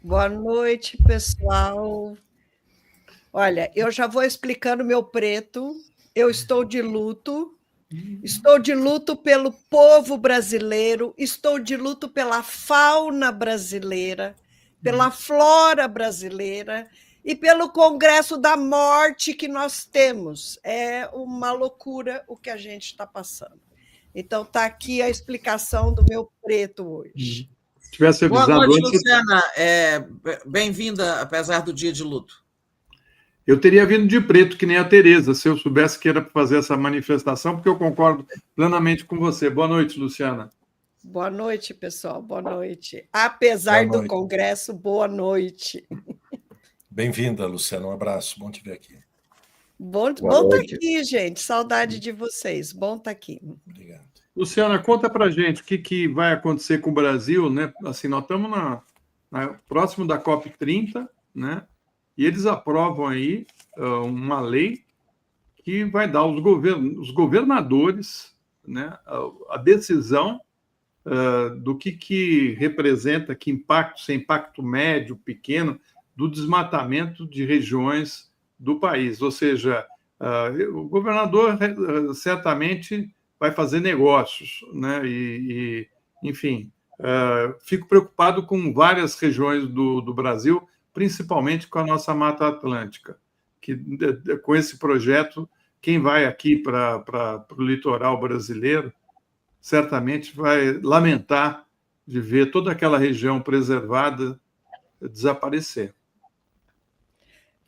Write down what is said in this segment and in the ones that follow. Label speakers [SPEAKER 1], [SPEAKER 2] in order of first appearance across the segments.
[SPEAKER 1] Boa noite, pessoal. Olha, eu já vou explicando meu preto. Eu estou de luto. Estou de luto pelo povo brasileiro, estou de luto pela fauna brasileira, pela flora brasileira e pelo Congresso da Morte que nós temos. É uma loucura o que a gente está passando. Então, está aqui a explicação do meu preto hoje.
[SPEAKER 2] Se tivesse
[SPEAKER 3] Boa
[SPEAKER 2] avisado
[SPEAKER 3] noite,
[SPEAKER 2] antes,
[SPEAKER 3] Luciana. Bem-vinda, apesar do dia de luto.
[SPEAKER 2] eu teria vindo de preto, que nem a Tereza, se eu soubesse que era para fazer essa manifestação, porque eu concordo plenamente com você. Boa noite, Luciana.
[SPEAKER 1] Boa noite, pessoal. Boa noite. Apesar do Congresso, boa noite.
[SPEAKER 4] Bem-vinda, Luciana. Um abraço. Bom te ver aqui.
[SPEAKER 1] Bom estar aqui, gente. Saudade de vocês. Bom estar aqui.
[SPEAKER 4] Obrigado.
[SPEAKER 2] Luciana, conta para gente o que vai acontecer com o Brasil, né? Assim, nós estamos próximo da COP30, né? E eles aprovam aí uma lei que vai dar aos os governadores, né, a decisão do que representa, que impacto, se é impacto médio, pequeno, do desmatamento de regiões do país. Ou seja, o governador certamente vai fazer negócios, né? Enfim, fico preocupado com várias regiões do Brasil, principalmente com a nossa Mata Atlântica, que com esse projeto, quem vai aqui para o litoral brasileiro certamente vai lamentar de ver toda aquela região preservada desaparecer.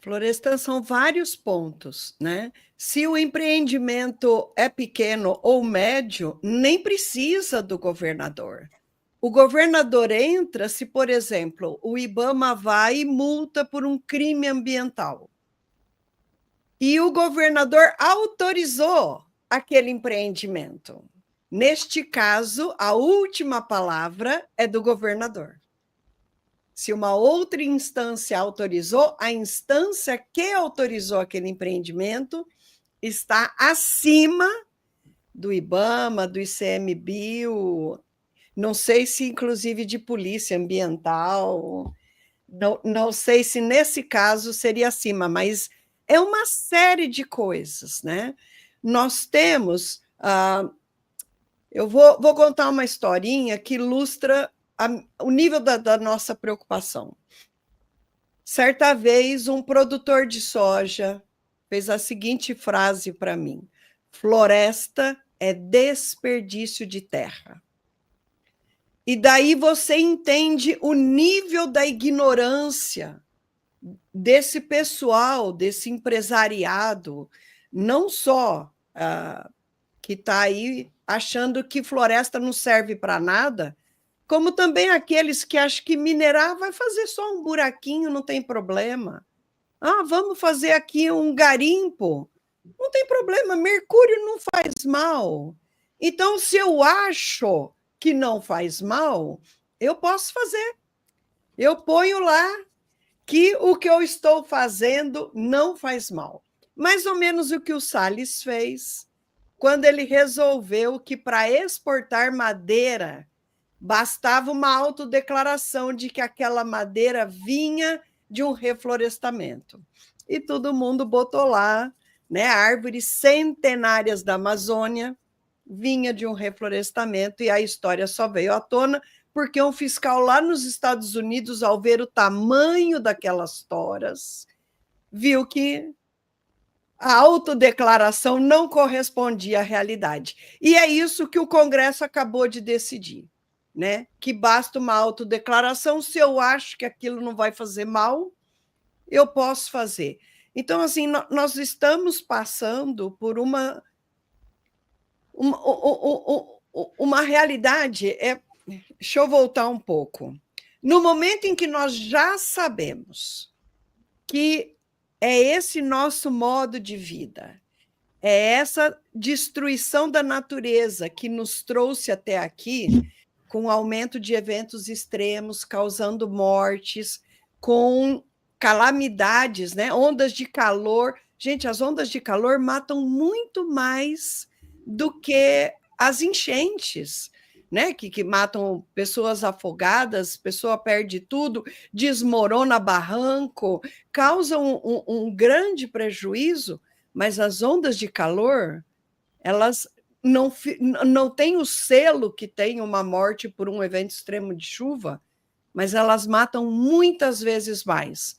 [SPEAKER 1] Florestan, são vários pontos, né? Se o empreendimento é pequeno ou médio, nem precisa do governador. O governador entra se, por exemplo, o IBAMA vai e multa por um crime ambiental. E o governador autorizou aquele empreendimento. Neste caso, a última palavra é do governador. Se uma outra instância autorizou, a instância que autorizou aquele empreendimento está acima do IBAMA, do ICMBio, não sei se inclusive de polícia ambiental, não sei se nesse caso seria acima, mas é uma série de coisas, né? Nós temos... eu vou contar uma historinha que ilustra o nível da nossa preocupação. Certa vez, um produtor de soja fez a seguinte frase para mim: floresta é desperdício de terra. E daí você entende o nível da ignorância desse pessoal, desse empresariado, não só que está aí achando que floresta não serve para nada, como também aqueles que acham que minerar vai fazer só um buraquinho, não tem problema. Vamos fazer aqui um garimpo. Não tem problema, mercúrio não faz mal. Então, se eu acho que não faz mal, eu posso fazer. Eu ponho lá que o que eu estou fazendo não faz mal. Mais ou menos o que o Salles fez quando ele resolveu que para exportar madeira bastava uma autodeclaração de que aquela madeira vinha de um reflorestamento. E todo mundo botou lá, né, árvores centenárias da Amazônia, vinha de um reflorestamento, e a história só veio à tona porque um fiscal lá nos Estados Unidos, ao ver o tamanho daquelas toras, viu que a autodeclaração não correspondia à realidade. E é isso que o Congresso acabou de decidir, né? Que basta uma autodeclaração, se eu acho que aquilo não vai fazer mal, eu posso fazer. Então, assim, nós estamos passando por uma realidade. Deixa eu voltar um pouco. No momento em que nós já sabemos que é esse nosso modo de vida, é essa destruição da natureza que nos trouxe até aqui, com o aumento de eventos extremos, causando mortes, com calamidades, né? Ondas de calor. Gente, as ondas de calor matam muito mais do que as enchentes. né, que matam pessoas afogadas, pessoa perde tudo, desmorona barranco, causam um grande prejuízo, mas as ondas de calor, elas não têm o selo que tem uma morte por um evento extremo de chuva, mas elas matam muitas vezes mais.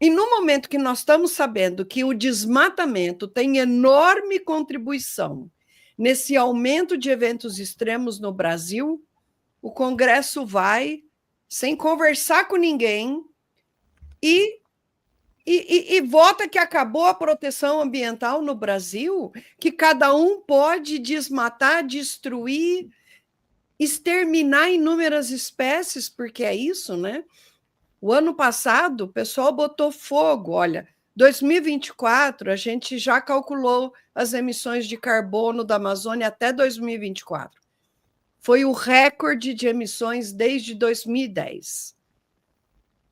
[SPEAKER 1] E no momento que nós estamos sabendo que o desmatamento tem enorme contribuição nesse aumento de eventos extremos no Brasil, o Congresso vai, sem conversar com ninguém, e vota que acabou a proteção ambiental no Brasil, que cada um pode desmatar, destruir, exterminar inúmeras espécies, porque é isso, né? O ano passado, o pessoal botou fogo. Olha, 2024, a gente já calculou as emissões de carbono da Amazônia até 2024. Foi o recorde de emissões desde 2010.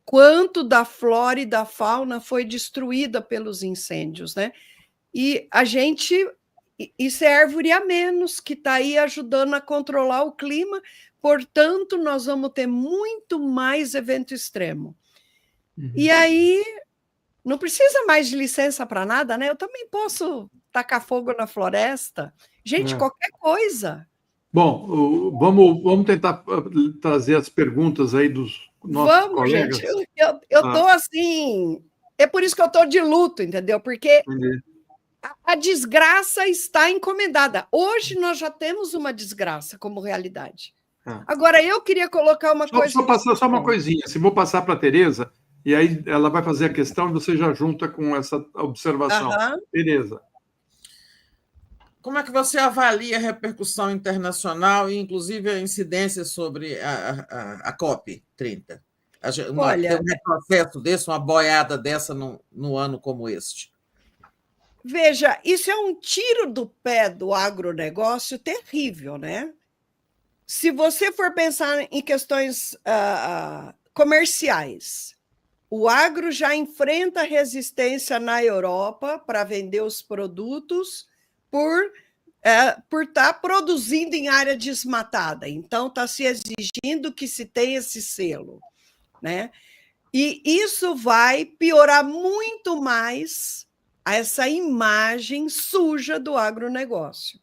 [SPEAKER 1] Quanto da flora e da fauna foi destruída pelos incêndios, né? E a gente... Isso é árvore a menos, que está aí ajudando a controlar o clima, portanto, nós vamos ter muito mais evento extremo. Uhum. E aí, não precisa mais de licença para nada, né? Eu também posso tacar fogo na floresta. Gente, qualquer coisa.
[SPEAKER 2] Bom, vamos tentar trazer as perguntas aí dos nossos colegas.
[SPEAKER 1] Gente, eu estou assim... É por isso que eu estou de luto, entendeu? Porque... Entendi. A desgraça está encomendada. Hoje nós já temos uma desgraça como realidade. Agora, eu queria colocar uma coisa...
[SPEAKER 2] Só uma coisinha. Se vou passar para a Tereza, e aí ela vai fazer a questão e você já junta com essa observação. Tereza.
[SPEAKER 3] Como é que você avalia a repercussão internacional e, inclusive, a incidência sobre a COP30?
[SPEAKER 1] Olha,
[SPEAKER 3] um retrocesso desse, uma boiada dessa no ano como este?
[SPEAKER 1] Veja, isso é um tiro do pé do agronegócio terrível, né? Se você for pensar em questões comerciais, o agro já enfrenta resistência na Europa para vender os produtos por estar produzindo em área desmatada. Então, está se exigindo que se tenha esse selo, né? E isso vai piorar muito mais essa imagem suja do agronegócio,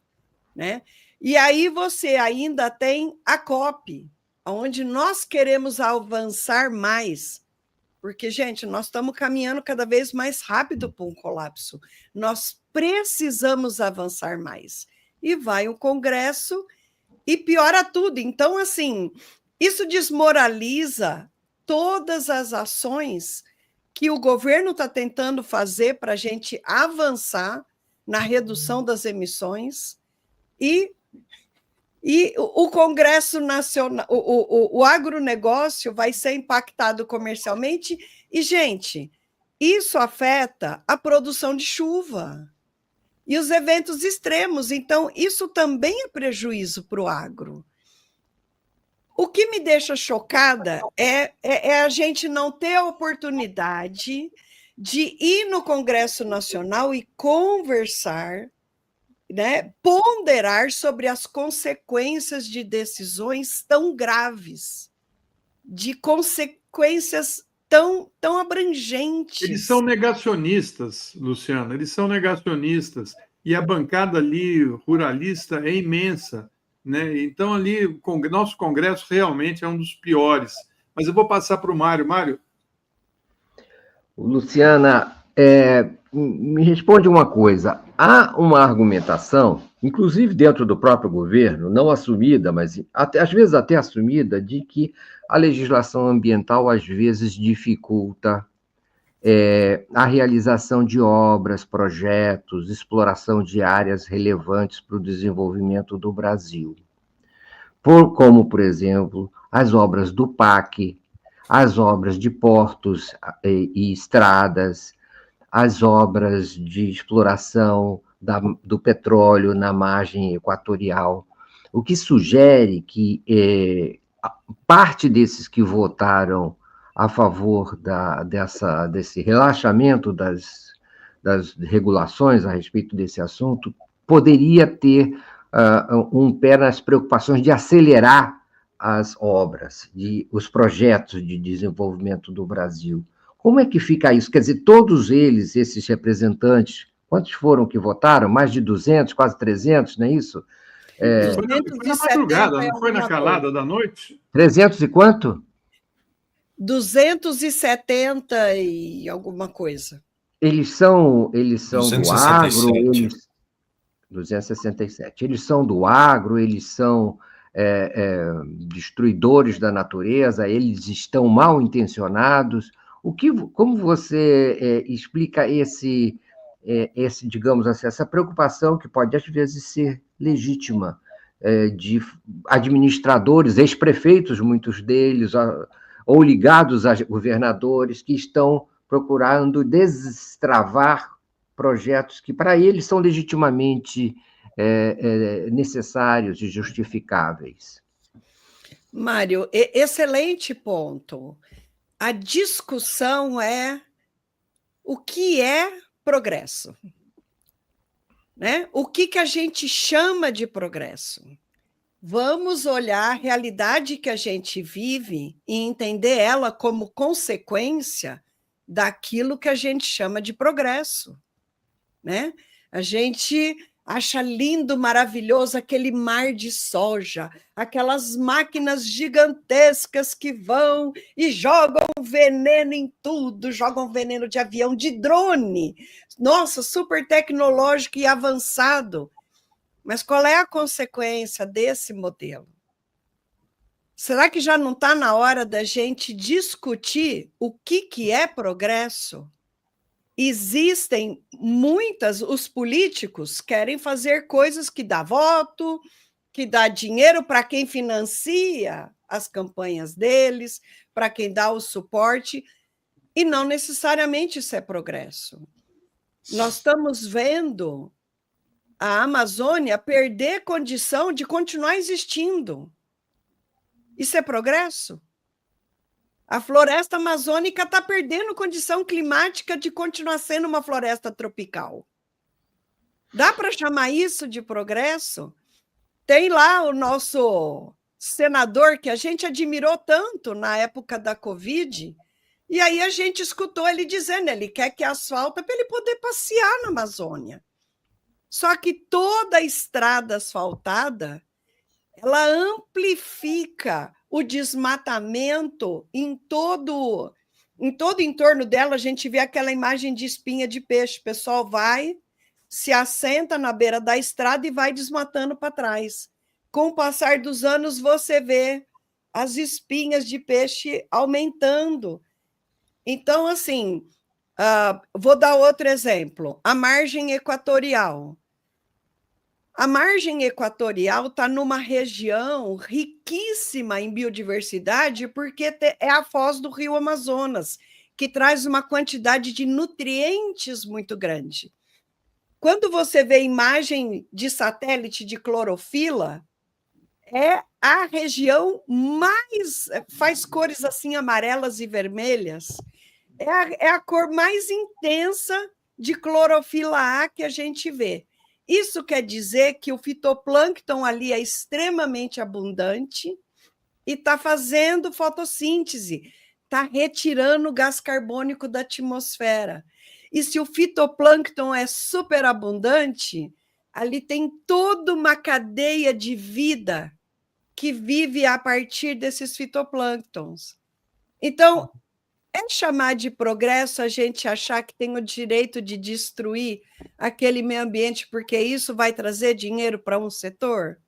[SPEAKER 1] né? E aí você ainda tem a COP, onde nós queremos avançar mais, porque, gente, nós estamos caminhando cada vez mais rápido para um colapso. Nós precisamos avançar mais. E vai o Congresso e piora tudo. Então, assim, isso desmoraliza todas as ações que o governo está tentando fazer para a gente avançar na redução das emissões e o Congresso Nacional, o agronegócio vai ser impactado comercialmente e, gente, isso afeta a produção de chuva e os eventos extremos, então isso também é prejuízo para o agro. O que me deixa chocada é a gente não ter a oportunidade de ir no Congresso Nacional e conversar, né, ponderar sobre as consequências de decisões tão graves, de consequências tão abrangentes.
[SPEAKER 2] Eles são negacionistas, Luciana, eles são negacionistas, e a bancada ali ruralista é imensa, né? Então, ali, o nosso Congresso realmente é um dos piores. Mas eu vou passar para o Mário. Mário?
[SPEAKER 5] Luciana, me responde uma coisa. Há uma argumentação, inclusive dentro do próprio governo, não assumida, mas às vezes até assumida, de que a legislação ambiental às vezes dificulta a realização de obras, projetos, exploração de áreas relevantes para o desenvolvimento do Brasil. Como, por exemplo, as obras do PAC, as obras de portos e estradas, as obras de exploração do petróleo na margem equatorial, o que sugere que parte desses que votaram a favor desse relaxamento das regulações a respeito desse assunto poderia ter um pé nas preocupações de acelerar as obras, os projetos de desenvolvimento do Brasil. Como é que fica isso? Quer dizer, todos eles, esses representantes, quantos foram que votaram? Mais de 200, quase 300, não é isso?
[SPEAKER 2] Foi na madrugada, não foi na calada da noite?
[SPEAKER 5] 300 e quanto?
[SPEAKER 1] 270 e alguma coisa.
[SPEAKER 5] Eles são do agro,
[SPEAKER 4] 267.
[SPEAKER 5] Eles são do agro, eles são destruidores da natureza, eles estão mal intencionados. Como você explica digamos assim, essa preocupação que pode às vezes ser legítima de administradores, ex-prefeitos, muitos deles, ou ligados a governadores que estão procurando destravar projetos que para eles são legitimamente necessários e justificáveis?
[SPEAKER 1] Mário, excelente ponto. A discussão é o que é progresso, né? O que a gente chama de progresso? Vamos olhar a realidade que a gente vive e entender ela como consequência daquilo que a gente chama de progresso, né? A gente acha lindo, maravilhoso aquele mar de soja, aquelas máquinas gigantescas que vão e jogam veneno em tudo, jogam veneno de avião, de drone. Nossa, super tecnológico e avançado. Mas qual é a consequência desse modelo? Será que já não está na hora da gente discutir o que é progresso? Existem os políticos querem fazer coisas que dá voto, que dá dinheiro para quem financia as campanhas deles, para quem dá o suporte, e não necessariamente isso é progresso. Nós estamos vendo a Amazônia perder condição de continuar existindo. Isso é progresso? A floresta amazônica está perdendo condição climática de continuar sendo uma floresta tropical. Dá para chamar isso de progresso? Tem lá o nosso senador, que a gente admirou tanto na época da Covid, e aí a gente escutou ele dizendo, ele quer que asfalta para ele poder passear na Amazônia. Só que toda estrada asfaltada, ela amplifica o desmatamento em todo o entorno dela. A gente vê aquela imagem de espinha de peixe. O pessoal vai, se assenta na beira da estrada e vai desmatando para trás. Com o passar dos anos, você vê as espinhas de peixe aumentando. Então, assim, vou dar outro exemplo. A margem equatorial. A margem equatorial está numa região riquíssima em biodiversidade, porque é a foz do rio Amazonas, que traz uma quantidade de nutrientes muito grande. Quando você vê imagem de satélite de clorofila, é a região mais... faz cores assim amarelas e vermelhas. É a cor mais intensa de clorofila A que a gente vê. Isso quer dizer que o fitoplâncton ali é extremamente abundante e está fazendo fotossíntese, está retirando o gás carbônico da atmosfera. E se o fitoplâncton é superabundante, ali tem toda uma cadeia de vida que vive a partir desses fitoplânctons. Então, é chamar de progresso a gente achar que tem o direito de destruir aquele meio ambiente porque isso vai trazer dinheiro para um setor?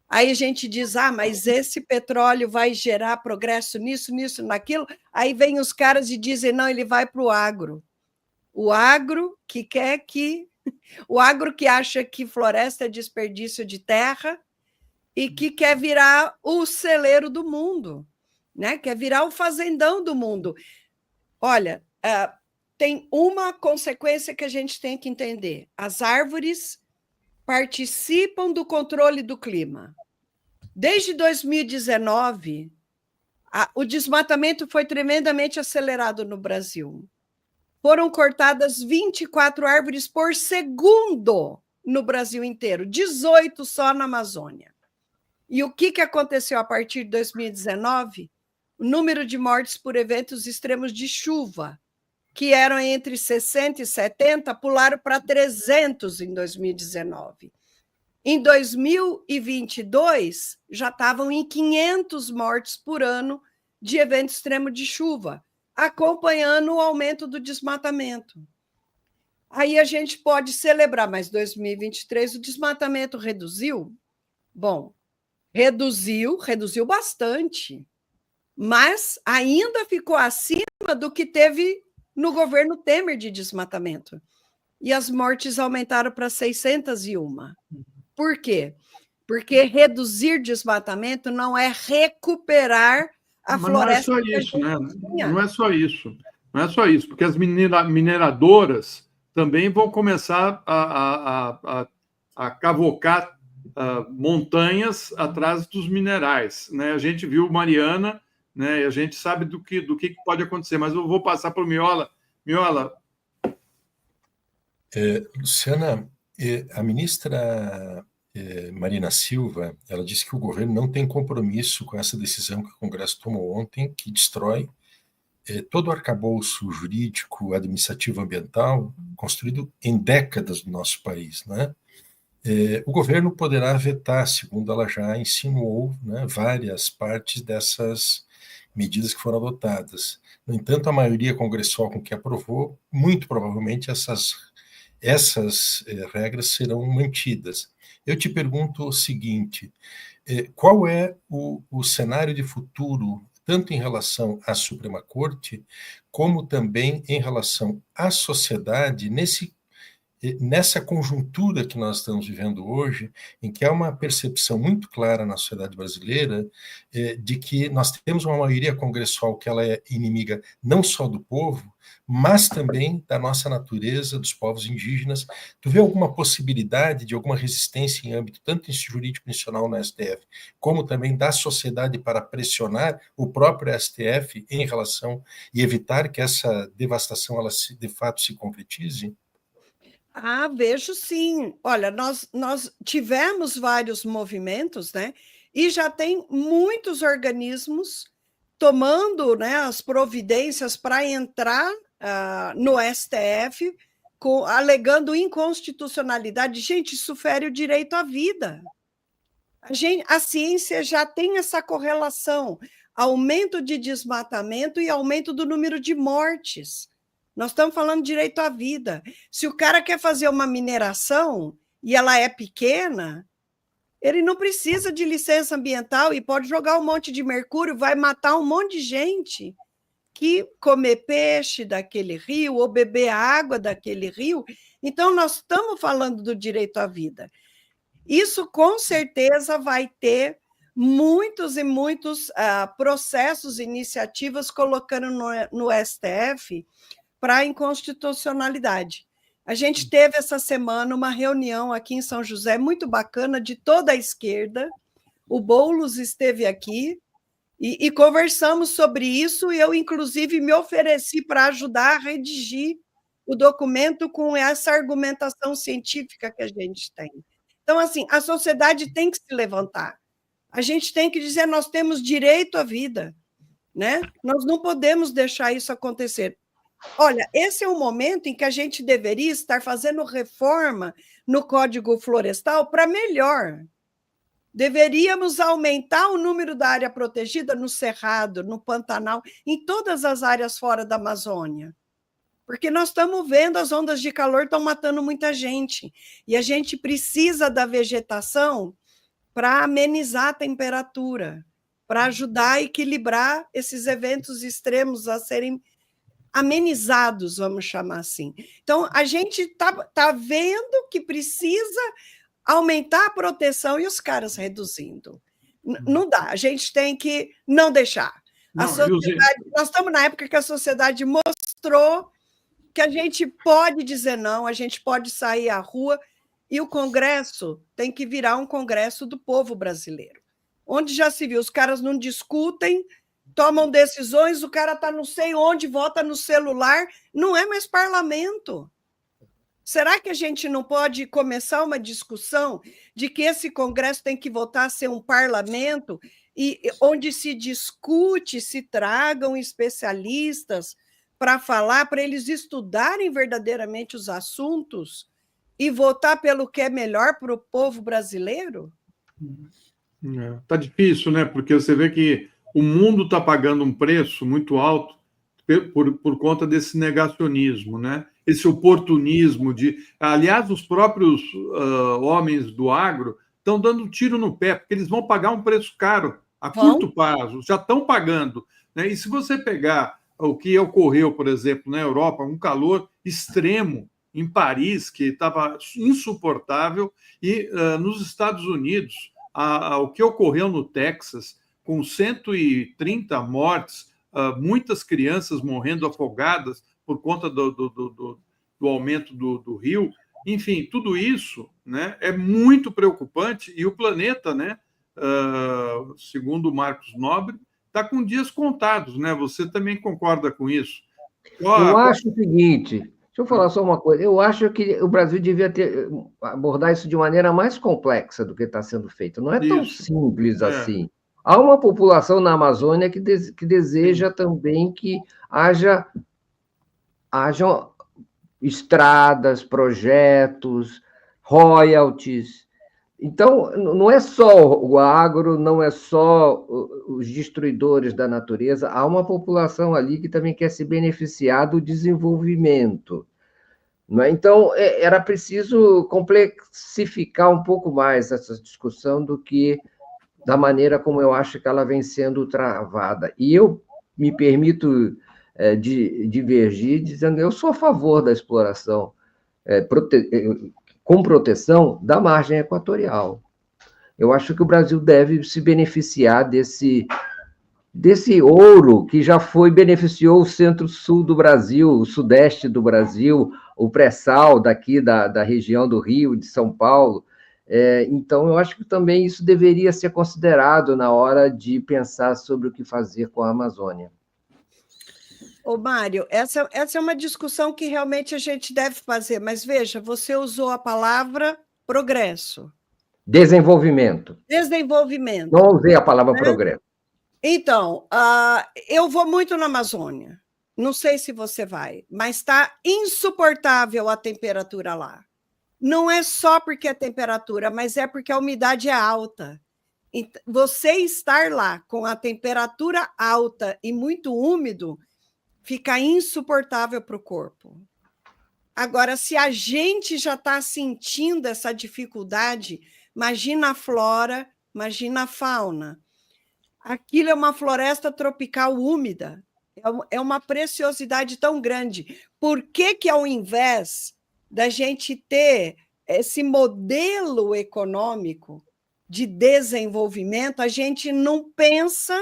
[SPEAKER 1] Aí a gente diz, mas esse petróleo vai gerar progresso nisso, nisso, naquilo. Aí vem os caras e dizem, não, ele vai para o agro. O agro que quer que... O agro que acha que floresta é desperdício de terra e que quer virar o celeiro do mundo. Né? Quer virar o fazendão do mundo. Olha, tem uma consequência que a gente tem que entender. As árvores participam do controle do clima. Desde 2019, o desmatamento foi tremendamente acelerado no Brasil. Foram cortadas 24 árvores por segundo no Brasil inteiro, 18 só na Amazônia. E o que aconteceu a partir de 2019? O número de mortes por eventos extremos de chuva, que eram entre 60 e 70, pularam para 300 em 2019. Em 2022, já estavam em 500 mortes por ano de evento extremo de chuva, acompanhando o aumento do desmatamento. Aí a gente pode celebrar, mas 2023 o desmatamento reduziu? Bom, reduziu bastante, mas ainda ficou acima do que teve no governo Temer de desmatamento. E as mortes aumentaram para 601. Por quê? Porque reduzir desmatamento não é recuperar a floresta.
[SPEAKER 2] Não é só isso, né? Não é só isso. Não é só isso, porque as mineradoras também vão começar a cavocar montanhas atrás dos minerais, né? A gente viu Mariana, né? E a gente sabe do que pode acontecer, mas eu vou passar para o Miola. Miola.
[SPEAKER 4] Luciana, a ministra Marina Silva, ela disse que o governo não tem compromisso com essa decisão que o Congresso tomou ontem, que destrói todo o arcabouço jurídico, administrativo, ambiental, construído em décadas no nosso país, né? O governo poderá vetar, segundo ela já insinuou, né, várias partes dessas medidas que foram adotadas. No entanto, a maioria congressual com que aprovou, muito provavelmente essas regras serão mantidas. Eu te pergunto o seguinte, qual é o cenário de futuro, tanto em relação à Suprema Corte, como também em relação à sociedade, nessa conjuntura que nós estamos vivendo hoje, em que há uma percepção muito clara na sociedade brasileira de que nós temos uma maioria congressual que ela é inimiga não só do povo, mas também da nossa natureza, dos povos indígenas. Tu vê alguma possibilidade de alguma resistência em âmbito tanto jurídico nacional no STF, como também da sociedade para pressionar o próprio STF em relação e evitar que essa devastação ela de fato se concretize?
[SPEAKER 1] Vejo sim. Olha, nós tivemos vários movimentos, né? E já tem muitos organismos tomando, né, as providências para entrar no STF, alegando inconstitucionalidade. Gente, isso fere o direito à vida. A ciência já tem essa correlação, aumento de desmatamento e aumento do número de mortes. Nós estamos falando de direito à vida. Se o cara quer fazer uma mineração e ela é pequena, ele não precisa de licença ambiental e pode jogar um monte de mercúrio, vai matar um monte de gente que comer peixe daquele rio ou beber a água daquele rio. Então, nós estamos falando do direito à vida. Isso, com certeza, vai ter muitos e muitos processos, iniciativas colocando no STF para inconstitucionalidade. A gente teve essa semana uma reunião aqui em São José muito bacana de toda a esquerda. O Boulos esteve aqui e conversamos sobre isso, e eu, inclusive, me ofereci para ajudar a redigir o documento com essa argumentação científica que a gente tem. Então, assim, a sociedade tem que se levantar. A gente tem que dizer, nós temos direito à vida, né? Nós não podemos deixar isso acontecer. Olha, esse é o momento em que a gente deveria estar fazendo reforma no Código Florestal para melhor. Deveríamos aumentar o número da área protegida no Cerrado, no Pantanal, em todas as áreas fora da Amazônia. Porque nós estamos vendo as ondas de calor estão matando muita gente. E a gente precisa da vegetação para amenizar a temperatura, para ajudar a equilibrar esses eventos extremos a serem amenizados, vamos chamar assim. Então, a gente está vendo que precisa aumentar a proteção e os caras reduzindo. Não dá, a gente tem que não deixar. Nós estamos na época que a sociedade mostrou que a gente pode dizer não, a gente pode sair à rua, e o Congresso tem que virar um Congresso do povo brasileiro, onde já se viu, os caras não discutem, tomam decisões, o cara está não sei onde, vota no celular, não é mais parlamento. Será que a gente não pode começar uma discussão de que esse Congresso tem que voltar a ser um parlamento onde se discute, se tragam especialistas para falar, para eles estudarem verdadeiramente os assuntos e votar pelo que é melhor para o povo brasileiro?
[SPEAKER 2] Tá difícil, né? Porque você vê que o mundo está pagando um preço muito alto por conta desse negacionismo, né? Esse oportunismo de... Aliás, os próprios homens do agro estão dando tiro no pé, porque eles vão pagar um preço caro a curto prazo, já estão pagando, né? E se você pegar o que ocorreu, por exemplo, na Europa, um calor extremo em Paris, que estava insuportável, e nos Estados Unidos, o que ocorreu no Texas, com 130 mortes, muitas crianças morrendo afogadas por conta do aumento do rio. Enfim, tudo isso, né, é muito preocupante, e o planeta, né, segundo o Marcos Nobre, está com dias contados, né? Você também concorda com isso?
[SPEAKER 5] Eu acho o seguinte, deixa eu falar só uma coisa, eu acho que o Brasil devia abordar isso de maneira mais complexa do que está sendo feito. Não é tão simples assim. Há uma população na Amazônia que deseja também que hajam estradas, projetos, royalties. Então, não é só o agro, não é só os destruidores da natureza, há uma população ali que também quer se beneficiar do desenvolvimento. Não é? Então, era preciso complexificar um pouco mais essa discussão do que da maneira como eu acho que ela vem sendo travada. E eu me permito divergir dizendo que eu sou a favor da exploração com proteção da margem equatorial. Eu acho que o Brasil deve se beneficiar desse ouro que já beneficiou o centro-sul do Brasil, o sudeste do Brasil, o pré-sal daqui da região do Rio, de São Paulo. Então, eu acho que também isso deveria ser considerado na hora de pensar sobre o que fazer com a Amazônia.
[SPEAKER 1] Ô, Mário, essa é uma discussão que realmente a gente deve fazer, mas veja, você usou a palavra progresso.
[SPEAKER 5] Desenvolvimento.
[SPEAKER 1] Desenvolvimento.
[SPEAKER 5] Não usei a palavra progresso.
[SPEAKER 1] Então, eu vou muito na Amazônia, não sei se você vai, mas está insuportável a temperatura lá. Não é só porque a temperatura, mas é porque a umidade é alta. Você estar lá com a temperatura alta e muito úmido fica insuportável para o corpo. Agora, se a gente já está sentindo essa dificuldade, imagina a flora, imagina a fauna. Aquilo é uma floresta tropical úmida, é uma preciosidade tão grande. Por que, ao invés da gente ter esse modelo econômico de desenvolvimento, a gente não pensa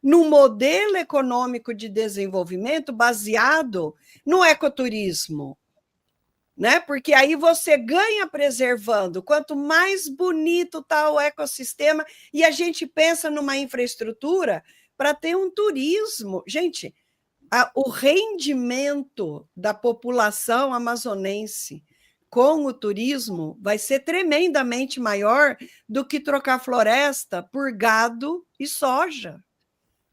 [SPEAKER 1] num modelo econômico de desenvolvimento baseado no ecoturismo, né? Porque aí você ganha preservando. Quanto mais bonito está o ecossistema, e a gente pensa numa infraestrutura para ter um turismo. Gente, o rendimento da população amazonense com o turismo vai ser tremendamente maior do que trocar floresta por gado e soja.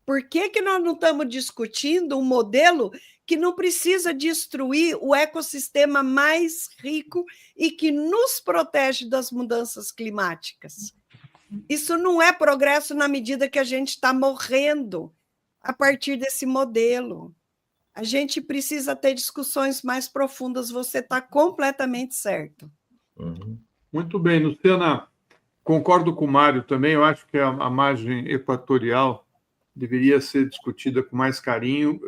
[SPEAKER 1] Por que nós não estamos discutindo um modelo que não precisa destruir o ecossistema mais rico e que nos protege das mudanças climáticas? Isso não é progresso na medida que a gente está morrendo a partir desse modelo. A gente precisa ter discussões mais profundas, você está completamente certo.
[SPEAKER 2] Muito bem, Luciana, concordo com o Mário também, eu acho que a margem equatorial deveria ser discutida com mais carinho.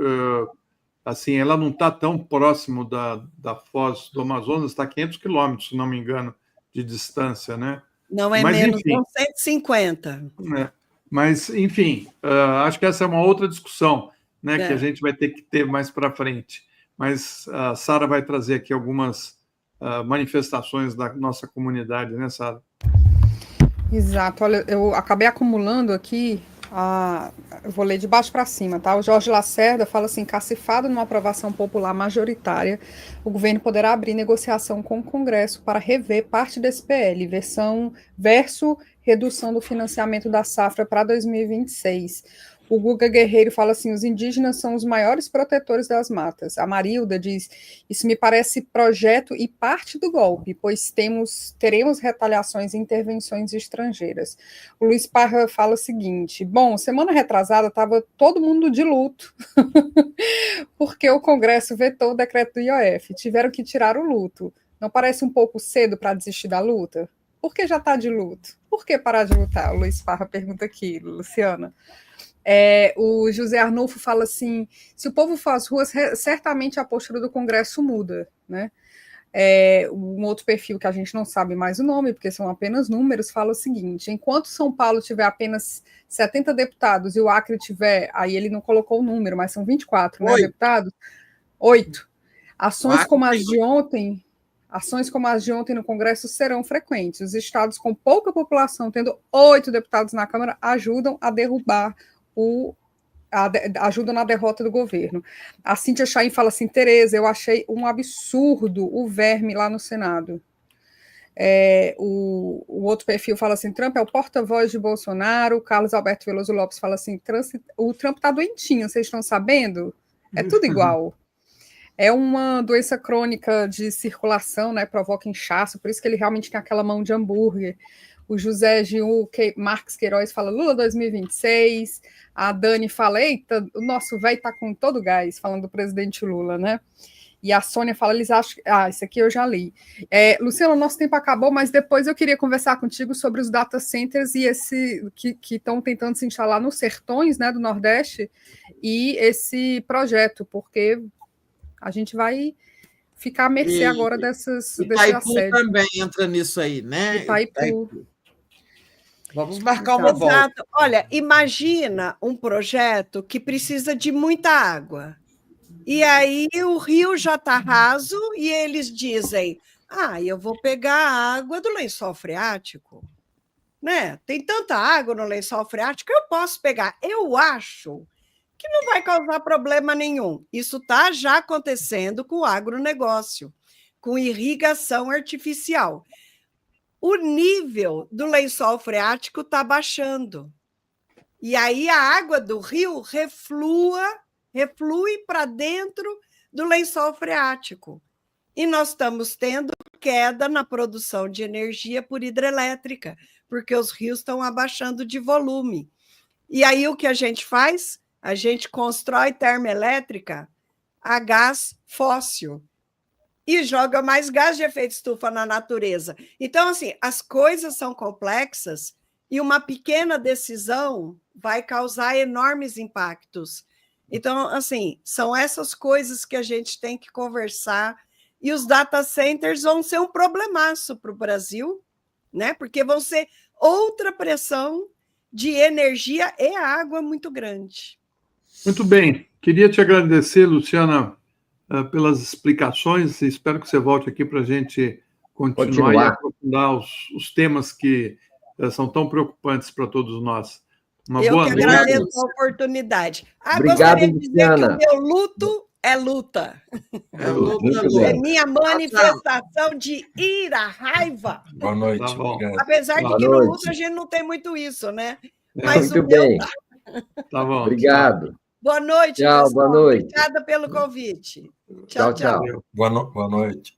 [SPEAKER 2] Assim, ela não está tão próximo da foz do Amazonas, está a 500 quilômetros, se não me engano, de distância, né?
[SPEAKER 1] Não é menos, são 150.
[SPEAKER 2] Mas, enfim, acho que essa é uma outra discussão, né, que a gente vai ter que ter mais para frente. Mas a Sara vai trazer aqui algumas manifestações da nossa comunidade, né, Sara?
[SPEAKER 6] Exato. Olha, eu acabei acumulando aqui Eu vou ler de baixo para cima, tá? O Jorge Lacerda fala assim: cacifado numa aprovação popular majoritária, o governo poderá abrir negociação com o Congresso para rever parte desse PL, verso redução do financiamento da safra para 2026. O Guga Guerreiro fala assim: os indígenas são os maiores protetores das matas. A Marilda diz: isso me parece projeto e parte do golpe, pois teremos retaliações e intervenções estrangeiras. O Luiz Parra fala o seguinte: bom, semana retrasada estava todo mundo de luto, porque o Congresso vetou o decreto do IOF, tiveram que tirar o luto. Não parece um pouco cedo para desistir da luta? Por que já está de luto? Por que parar de lutar? O Luiz Parra pergunta aqui, Luciana. O José Arnulfo fala assim: se o povo for às ruas, certamente a postura do Congresso muda, né? Um outro perfil que a gente não sabe mais o nome, porque são apenas números, fala o seguinte: enquanto São Paulo tiver apenas 70 deputados e o Acre tiver, aí ele não colocou o número, mas são 24, né, deputados? 8. Ações como as de ontem no Congresso serão frequentes. Os estados com pouca população, tendo 8 deputados na Câmara, ajudam a derrubar ajuda na derrota do governo. A Cíntia Chaim fala assim: Tereza, eu achei um absurdo o verme lá no Senado. O outro perfil fala assim: Trump é o porta-voz de Bolsonaro. O Carlos Alberto Veloso Lopes fala assim: o Trump tá doentinho, vocês estão sabendo? É tudo igual. É uma doença crônica de circulação, né? Provoca inchaço, por isso que ele realmente tem aquela mão de hambúrguer. O José Gil Marques Queiroz fala Lula 2026. A Dani fala: eita, o nosso velho tá com todo o gás, falando do presidente Lula, né? E a Sônia fala: eles acham. Isso aqui eu já li. Luciano, nosso tempo acabou, mas depois eu queria conversar contigo sobre os data centers e esse que estão tentando se instalar nos sertões, né, do Nordeste, e esse projeto, porque a gente vai ficar à mercê agora desses
[SPEAKER 3] assédios. Também entra nisso aí, né?
[SPEAKER 6] Itaipu.
[SPEAKER 3] Vamos marcar uma volta.
[SPEAKER 1] Olha, imagina um projeto que precisa de muita água. E aí o rio já está raso e eles dizem: eu vou pegar a água do lençol freático. Né? Tem tanta água no lençol freático, eu posso pegar. Eu acho que não vai causar problema nenhum. Isso está já acontecendo com o agronegócio, com irrigação artificial. O nível do lençol freático está baixando. E aí a água do rio reflui para dentro do lençol freático. E nós estamos tendo queda na produção de energia por hidrelétrica, porque os rios estão abaixando de volume. E aí o que a gente faz? A gente constrói termoelétrica a gás fóssil e joga mais gás de efeito estufa na natureza. Então, assim, as coisas são complexas e uma pequena decisão vai causar enormes impactos. Então, assim, são essas coisas que a gente tem que conversar, e os data centers vão ser um problemaço para o Brasil, né? Porque vão ser outra pressão de energia e água muito grande.
[SPEAKER 2] Muito bem. Queria te agradecer, Luciana, pelas explicações. Espero que você volte aqui para a gente continuar e aprofundar os temas que são tão preocupantes para todos nós.
[SPEAKER 1] Eu que agradeço a oportunidade.
[SPEAKER 5] Obrigado,
[SPEAKER 1] gostaria de dizer
[SPEAKER 5] Luciana.
[SPEAKER 1] que o meu luto é luta. É minha manifestação de ira, raiva.
[SPEAKER 4] Boa noite.
[SPEAKER 2] Tá
[SPEAKER 1] apesar de que no luto a gente não tem muito isso, né? Mas
[SPEAKER 5] muito bem.
[SPEAKER 2] Tá bom.
[SPEAKER 5] Obrigado.
[SPEAKER 1] Boa noite,
[SPEAKER 5] tchau,
[SPEAKER 1] pessoal.
[SPEAKER 5] boa noite.
[SPEAKER 1] Obrigada pelo convite.
[SPEAKER 5] Tchau.
[SPEAKER 4] Boa noite.